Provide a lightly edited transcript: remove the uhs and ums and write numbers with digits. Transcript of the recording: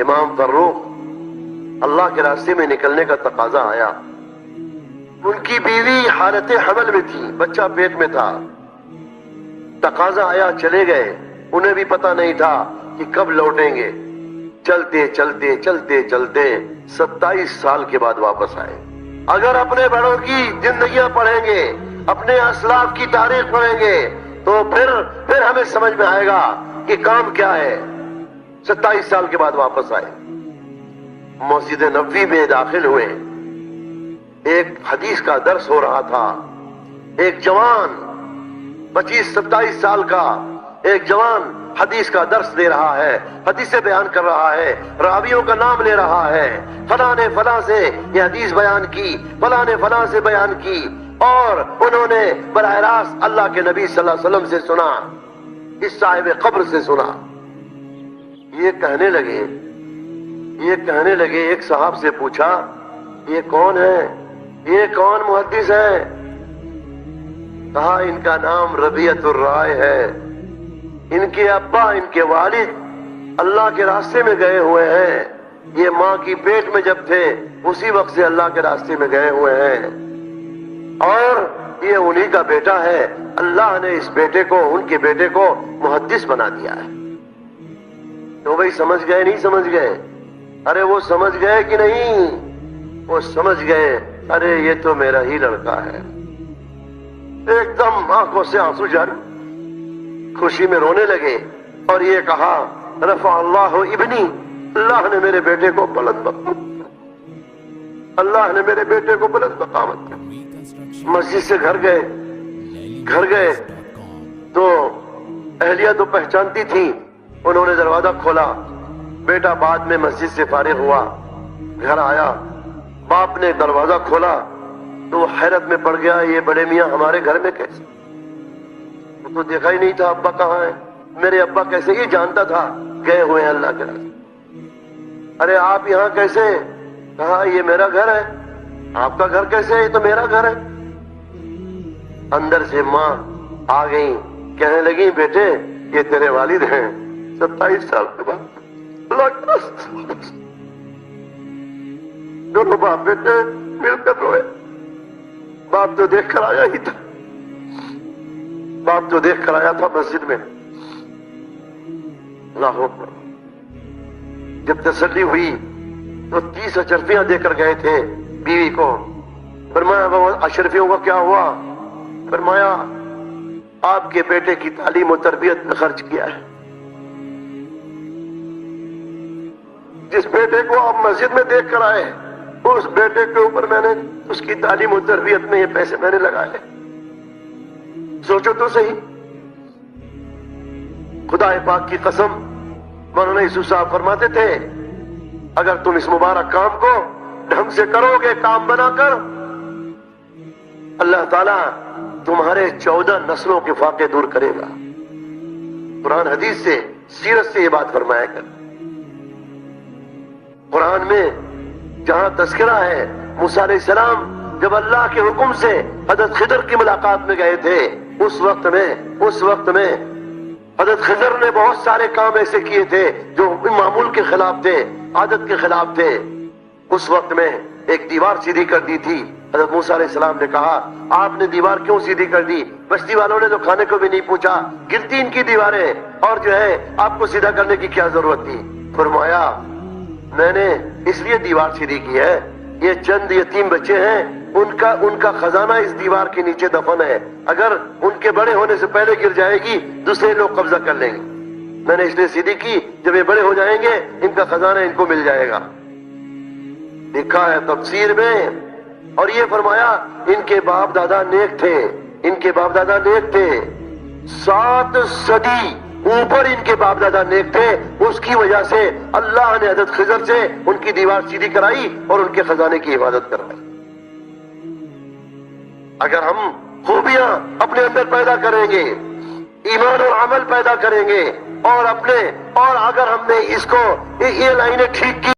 امام فروخ اللہ کے راستے میں نکلنے کا تقاضا آیا. ان کی بیوی حالت حمل میں تھی، بچہ پیٹ میں تھا. تقاضا آیا، چلے گئے. انہیں بھی پتہ نہیں تھا کہ کب لوٹیں گے. چلتے چلتے چلتے چلتے 27 سال کے بعد واپس آئے. اگر اپنے بڑوں کی زندگیاں پڑھیں گے، اپنے اسلاف کی تاریخ پڑھیں گے، تو پھر ہمیں سمجھ میں آئے گا کہ کام کیا ہے. 27 سال کے بعد واپس آئے. مسجد نبوی میں داخل ہوئے. ایک حدیث کا درس ہو رہا تھا. ایک جوان 25-27 سال کا ایک جوان حدیث کا درس دے رہا ہے، حدیثیں بیان کر رہا ہے، راویوں کا نام لے رہا ہے. فلاں نے فلاں سے یہ حدیث بیان کی، فلاں نے فلاں سے بیان کی، اور انہوں نے براہ راست اللہ کے نبی صلی اللہ علیہ وسلم سے سنا، اس صاحب قبر سے سنا. یہ کہنے لگے ایک صاحب سے پوچھا، یہ کون ہے؟ یہ کون محدث ہے؟ کہا ان کا نام ربیعۃ الرائے ہے. ان کے ابا، ان کے والد اللہ کے راستے میں گئے ہوئے ہیں. یہ ماں کی پیٹ میں جب تھے اسی وقت سے اللہ کے راستے میں گئے ہوئے ہیں، اور یہ انہی کا بیٹا ہے. اللہ نے اس بیٹے کو، ان کے بیٹے کو محدث بنا دیا ہے. تو بھائی سمجھ گئے نہیں سمجھ گئے؟ ارے وہ سمجھ گئے کہ نہیں؟ وہ سمجھ گئے. ارے یہ تو میرا ہی لڑکا ہے. ایک دم آنکھوں سے آنسو جاری، خوشی میں رونے لگے اور یہ کہا، رفع اللہ ابنی، اللہ نے میرے بیٹے کو بلند مقام، اللہ نے میرے بیٹے کو بلند مقامت کیا. مسجد سے گھر گئے تو اہلیہ تو پہچانتی تھی. انہوں نے دروازہ کھولا. بیٹا بعد میں مسجد سے فارغ ہوا، گھر آیا. باپ نے دروازہ کھولا تو وہ حیرت میں پڑ گیا، یہ بڑے میاں ہمارے گھر میں کیسے؟ وہ تو دیکھا ہی نہیں تھا ابا کہاں ہے. میرے ابا کیسے؟ یہ جانتا تھا گئے ہوئے ہیں اللہ کے راستے. ارے آپ یہاں کیسے؟ کہا یہ میرا گھر ہے. آپ کا گھر کیسے؟ یہ تو میرا گھر ہے. اندر سے ماں آ گئی، کہنے لگی بیٹے یہ تیرے والد ہیں. 27 سال کے بعد اللہ کے راستے دونوں باپ بیٹے مل کر روئے. باپ تو دیکھ کر آیا ہی تھا، باپ تو دیکھ کر آیا تھا مسجد میں. اللہ اکبر. جب تسلی ہوئی تو 30 اشرفیاں دے کر گئے تھے بیوی کو. فرمایا وہ اشرفیوں کا کیا ہوا؟ فرمایا آپ کے بیٹے کی تعلیم و تربیت میں خرچ کیا ہے. جس بیٹے کو آپ مسجد میں دیکھ کر آئے، اس بیٹے کے اوپر میں نے اس کی تعلیم و تربیت میں یہ پیسے میں نے لگائے. سوچو تو صحیح. خدا پاک کی قسم، مولانا یوسف صاحب فرماتے تھے اگر تم اس مبارک کام کو ڈھنگ سے کرو گے، کام بنا کر، اللہ تعالیٰ تمہارے 14 نسلوں کے فاقے دور کرے گا. قرآن حدیث سے، سیرت سے یہ بات فرمایا کر. قرآن میں جہاں تذکرہ ہے موسیٰ علیہ السلام جب اللہ کے حکم سے حضرت خضر کی ملاقات میں گئے تھے، اس وقت میں حضرت خضر نے بہت سارے کام ایسے کیے تھے جو معمول کے خلاف تھے، عادت کے خلاف تھے. اس وقت میں ایک دیوار سیدھی کر دی تھی. حضرت موسیٰ علیہ السلام نے کہا آپ نے دیوار کیوں سیدھی کر دی؟ بستی والوں نے تو کھانے کو بھی نہیں پوچھا، گرتی ان کی دیواریں، اور جو ہے آپ کو سیدھا کرنے کی کیا ضرورت تھی؟ فرمایا میں نے اس لیے دیوار سیدھی کی ہے، یہ چند یتیم بچے ہیں، ان کا خزانہ اس دیوار کے نیچے دفن ہے. اگر ان کے بڑے ہونے سے پہلے گر جائے گی دوسرے لوگ قبضہ کر لیں گے. میں نے اس لیے سیدھی کی، جب یہ بڑے ہو جائیں گے ان کا خزانہ ان کو مل جائے گا. لکھا ہے تفسیر میں. اور یہ فرمایا ان کے باپ دادا نیک تھے، ان کے باپ دادا نیک تھے، 7 صدی اوپر ان کے باپ دادا نیک تھے. اس کی وجہ سے اللہ نے حضرت خضر سے ان کی دیوار سیدھی کرائی اور ان کے خزانے کی حفاظت کروائی. اگر ہم خوبیاں اپنے اندر پیدا کریں گے، ایمان اور عمل پیدا کریں گے، اور اگر ہم نے اس کو یہ لائنیں ٹھیک کی